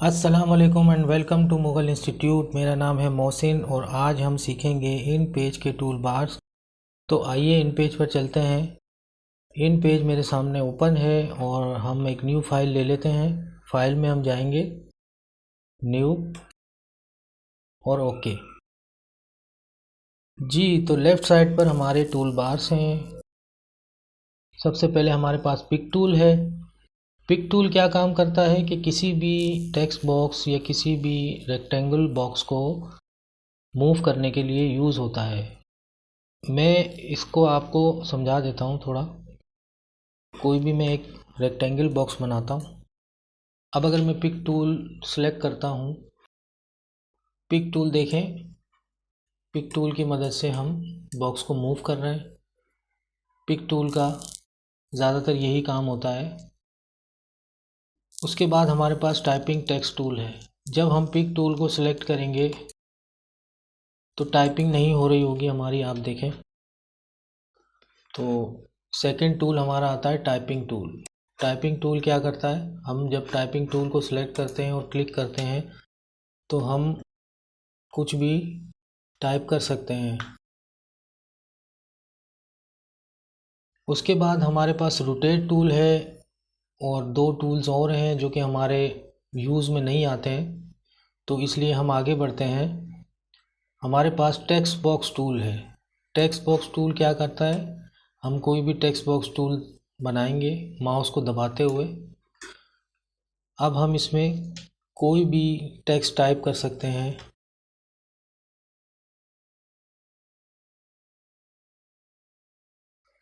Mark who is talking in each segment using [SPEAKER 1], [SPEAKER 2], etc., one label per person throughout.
[SPEAKER 1] अस्सलाम वालेकुम and welcome to Mughal institute. मेरा नाम है मोहसिन और आज हम सीखेंगे इन पेज के टूल बार्स। तो आइए इन पेज पर चलते हैं। इन पेज मेरे सामने ओपन है और हम एक न्यू फाइल ले लेते हैं। फाइल में हम जाएंगे न्यू और ओके जी। तो लेफ़्ट साइड पर हमारे टूल बार्स हैं। सबसे पहले हमारे पास पिक टूल है। पिक टूल क्या काम करता है कि किसी भी टेक्स्ट बॉक्स या किसी भी रेक्टेंगल बॉक्स को मूव करने के लिए यूज़ होता है। मैं इसको आपको समझा देता हूँ थोड़ा। कोई भी मैं एक रेक्टेंगल बॉक्स बनाता हूँ। अब अगर मैं पिक टूल सेलेक्ट करता हूँ, पिक टूल देखें, पिक टूल की मदद से हम बॉक्स को मूव कर रहे हैं। पिक टूल का ज़्यादातर यही काम होता है। उसके बाद हमारे पास टाइपिंग टेक्स्ट टूल है। जब हम पिक टूल को सिलेक्ट करेंगे तो टाइपिंग नहीं हो रही होगी हमारी, आप देखें। तो सेकंड टूल हमारा आता है टाइपिंग टूल। टाइपिंग टूल क्या करता है, हम जब टाइपिंग टूल को सिलेक्ट करते हैं और क्लिक करते हैं तो हम कुछ भी टाइप कर सकते हैं। उसके बाद हमारे पास रोटेट टूल है और दो टूल्स और हैं जो कि हमारे यूज़ में नहीं आते हैं, तो इसलिए हम आगे बढ़ते हैं। हमारे पास टेक्स्ट बॉक्स टूल है। टेक्स्ट बॉक्स टूल क्या करता है, हम कोई भी टेक्स्ट बॉक्स टूल बनाएंगे माउस को दबाते हुए। अब हम इसमें कोई भी टेक्स्ट टाइप कर सकते हैं।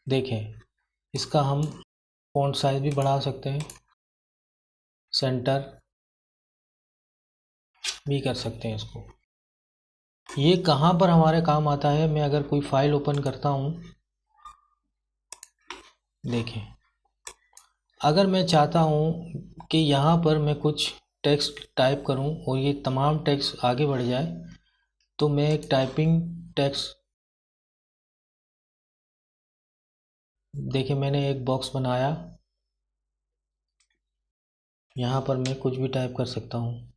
[SPEAKER 1] देखें, इसका हम फ़ॉन्ट साइज़ भी बढ़ा सकते हैं, सेंटर भी कर सकते हैं इसको। ये कहाँ पर हमारे काम आता है, मैं अगर कोई फ़ाइल ओपन करता हूँ, देखें, अगर मैं चाहता हूँ कि यहाँ पर मैं कुछ टेक्स्ट टाइप करूँ और ये तमाम टेक्स्ट आगे बढ़ जाए, तो मैं एक टाइपिंग टेक्स्ट, देखिए मैंने एक बॉक्स बनाया, यहाँ पर मैं कुछ भी टाइप कर सकता हूँ।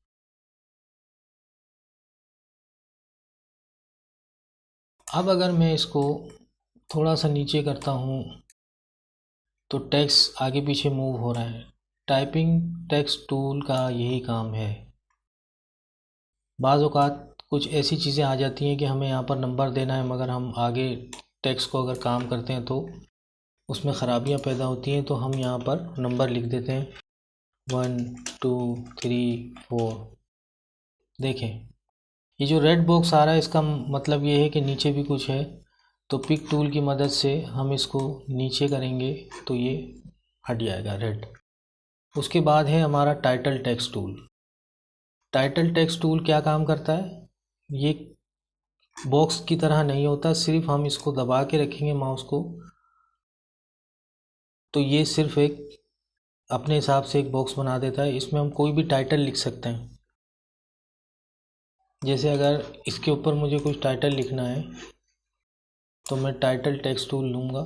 [SPEAKER 1] अब अगर मैं इसको थोड़ा सा नीचे करता हूँ तो टेक्स्ट आगे पीछे मूव हो रहा है। टाइपिंग टेक्स्ट टूल का यही काम है। बाज़ औक़ात कुछ ऐसी चीज़ें आ जाती हैं कि हमें यहाँ पर नंबर देना है, मगर हम आगे टेक्स्ट को अगर काम करते हैं तो उसमें ख़राबियाँ पैदा होती हैं, तो हम यहाँ पर नंबर लिख देते हैं 1 2 3 4। देखें, ये जो रेड बॉक्स आ रहा है इसका मतलब ये है कि नीचे भी कुछ है। तो पिक टूल की मदद से हम इसको नीचे करेंगे तो ये हट जाएगा रेड। उसके बाद है हमारा title text tool. Title text tool क्या काम करता है, ये बॉक्स की तरह नहीं होता, सिर्फ हम इसको दबा के रखेंगे माउस को तो ये सिर्फ एक अपने हिसाब से एक बॉक्स बना देता है। इसमें हम कोई भी टाइटल लिख सकते हैं। जैसे अगर इसके ऊपर मुझे कुछ टाइटल लिखना है तो मैं टाइटल टेक्स्ट टूल लूँगा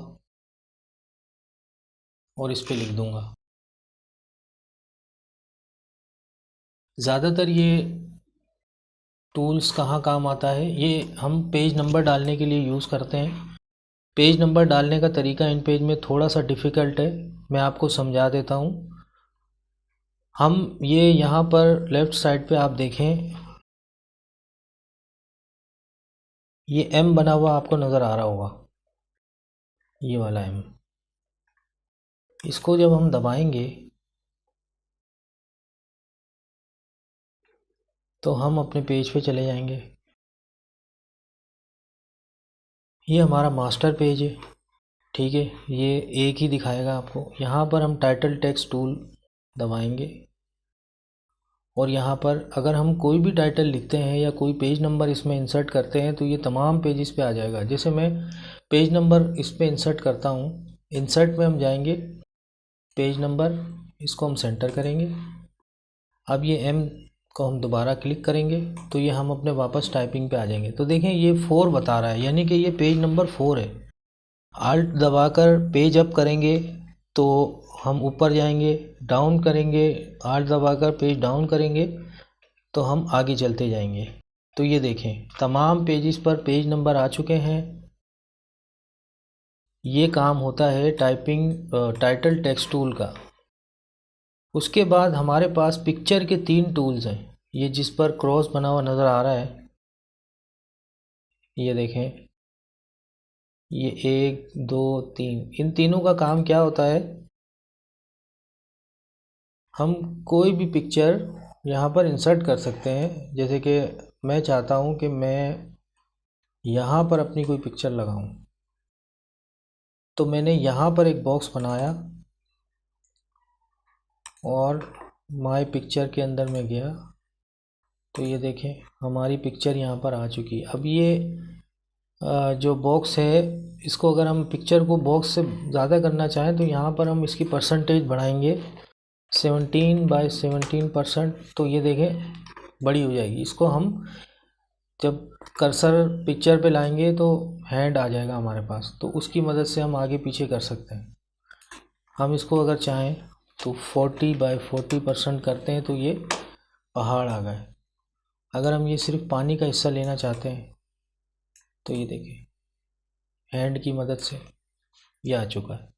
[SPEAKER 1] और इस पे लिख दूँगा। ज़्यादातर ये टूल्स कहाँ काम आता है, ये हम पेज नंबर डालने के लिए यूज़ करते हैं। पेज नंबर डालने का तरीका इन पेज में थोड़ा सा डिफ़िकल्ट है, मैं आपको समझा देता हूँ। हम ये यहाँ पर लेफ़्ट साइड पे आप देखें, ये एम बना हुआ आपको नज़र आ रहा होगा, ये वाला एम। इसको जब हम दबाएंगे तो हम अपने पेज पे चले जाएंगे। ये हमारा मास्टर पेज है, ठीक है, ये एक ही दिखाएगा आपको। यहाँ पर हम टाइटल टेक्स्ट टूल दबाएंगे और यहाँ पर अगर हम कोई भी टाइटल लिखते हैं या कोई पेज नंबर इसमें इंसर्ट करते हैं तो ये तमाम पेजेस पे आ जाएगा। जैसे मैं पेज नंबर इस पे इंसर्ट करता हूँ, इंसर्ट में हम जाएंगे, पेज नंबर, इसको हम सेंटर करेंगे। अब ये एम को हम दोबारा क्लिक करेंगे तो ये हम अपने वापस टाइपिंग पे आ जाएंगे। तो देखें ये 4 बता रहा है, यानी कि ये पेज नंबर 4 है। आल्ट दबाकर पेज अप करेंगे तो हम ऊपर जाएंगे, डाउन करेंगे, आल्ट दबाकर पेज डाउन करेंगे तो हम आगे चलते जाएंगे। तो ये देखें तमाम पेजेस पर पेज नंबर आ चुके हैं। ये काम होता है टाइटल टेक्स्ट टूल का। उसके बाद हमारे पास पिक्चर के 3 टूल्स हैं। ये जिस पर क्रॉस बना हुआ नज़र आ रहा है, ये देखें, ये 1 2 3, इन तीनों का काम क्या होता है, हम कोई भी पिक्चर यहाँ पर इंसर्ट कर सकते हैं। जैसे कि मैं चाहता हूँ कि मैं यहाँ पर अपनी कोई पिक्चर लगाऊँ, तो मैंने यहाँ पर एक बॉक्स बनाया और माय पिक्चर के अंदर में गया, तो ये देखें हमारी पिक्चर यहाँ पर आ चुकी है। अब ये जो बॉक्स है, इसको अगर हम पिक्चर को बॉक्स से ज़्यादा करना चाहें तो यहाँ पर हम इसकी परसेंटेज बढ़ाएंगे 17/17%, तो ये देखें बड़ी हो जाएगी। इसको हम जब कर्सर पिक्चर पे लाएंगे तो हैंड आ जाएगा हमारे पास, तो उसकी मदद से हम आगे पीछे कर सकते हैं। हम इसको अगर चाहें तो 40/40% करते हैं तो ये पहाड़ आ गए। अगर हम ये सिर्फ पानी का हिस्सा लेना चाहते हैं तो ये देखिए हैंड की मदद से ये आ चुका है।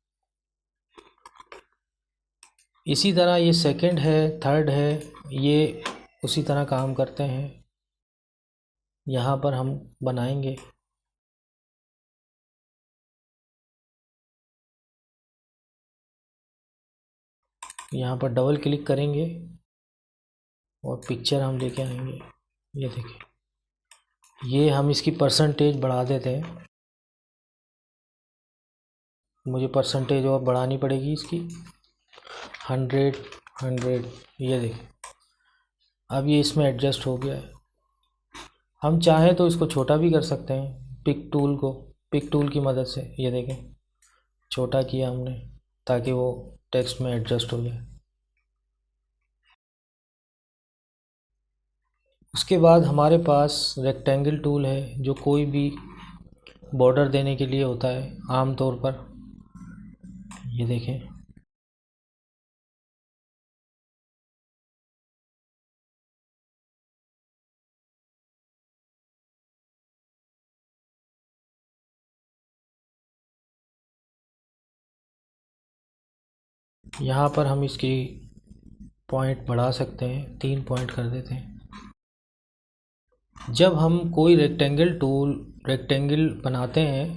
[SPEAKER 1] इसी तरह ये सेकंड है, थर्ड है, ये उसी तरह काम करते हैं। यहाँ पर हम बनाएंगे, यहाँ पर डबल क्लिक करेंगे और पिक्चर हम लेके आएंगे। ये देखिए, ये हम इसकी परसेंटेज बढ़ा देते हैं। मुझे परसेंटेज और बढ़ानी पड़ेगी इसकी 100। ये देखिए अब ये इसमें एडजस्ट हो गया है। हम चाहें तो इसको छोटा भी कर सकते हैं, पिक टूल की मदद से। ये देखें छोटा किया हमने ताकि वो टेक्स्ट में एडजस्ट हो जाए। उसके बाद हमारे पास रेक्टेंगल टूल है, जो कोई भी बॉर्डर देने के लिए होता है आम तौर पर। ये देखें यहाँ पर हम इसकी पॉइंट बढ़ा सकते हैं, 3 पॉइंट कर देते हैं। जब हम कोई रेक्टेंगल बनाते हैं,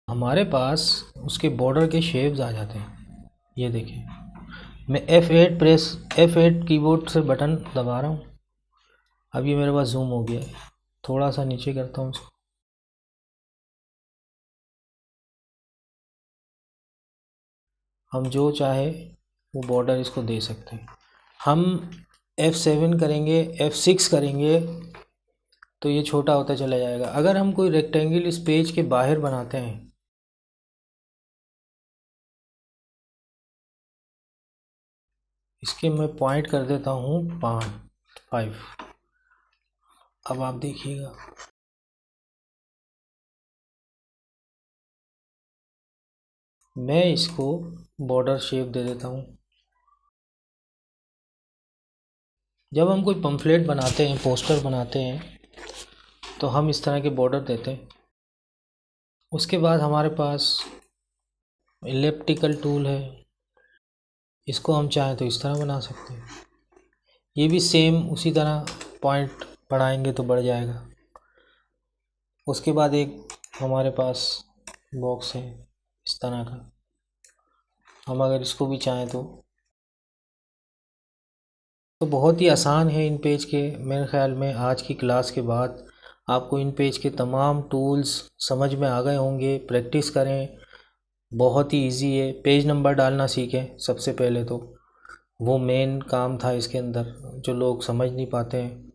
[SPEAKER 1] हमारे पास उसके बॉर्डर के शेप्स आ जाते हैं। ये देखें मैं F8 कीबोर्ड से बटन दबा रहा हूँ। अब ये मेरे पास जूम हो गया है। थोड़ा सा नीचे करता हूँ इसको। हम जो चाहे वो बॉर्डर इसको दे सकते हैं। हम F7 करेंगे, F6 करेंगे तो ये छोटा होता चला जाएगा। अगर हम कोई रेक्टेंगल इस पेज के बाहर बनाते हैं, इसके मैं पॉइंट कर देता हूँ 5। अब आप देखिएगा मैं इसको बॉर्डर शेप दे देता हूँ। जब हम कोई पम्फलेट बनाते हैं, पोस्टर बनाते हैं, तो हम इस तरह के बॉर्डर देते हैं। उसके बाद हमारे पास इलिप्टिकल टूल है, इसको हम चाहें तो इस तरह बना सकते हैं। ये भी सेम उसी तरह पॉइंट बढ़ाएंगे तो बढ़ जाएगा। उसके बाद एक हमारे पास बॉक्स है इस तरह का, हम अगर इसको भी चाहें तो बहुत ही आसान है इन पेज के। मेरे ख़्याल में आज की क्लास के बाद आपको इन पेज के तमाम टूल्स समझ में आ गए होंगे। प्रैक्टिस करें, बहुत ही इजी है। पेज नंबर डालना सीखें सबसे पहले, तो वो मेन काम था इसके अंदर जो लोग समझ नहीं पाते हैं।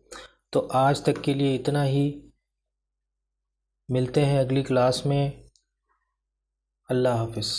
[SPEAKER 1] तो आज तक के लिए इतना ही, मिलते हैं अगली क्लास में। अल्लाह हाफिज़।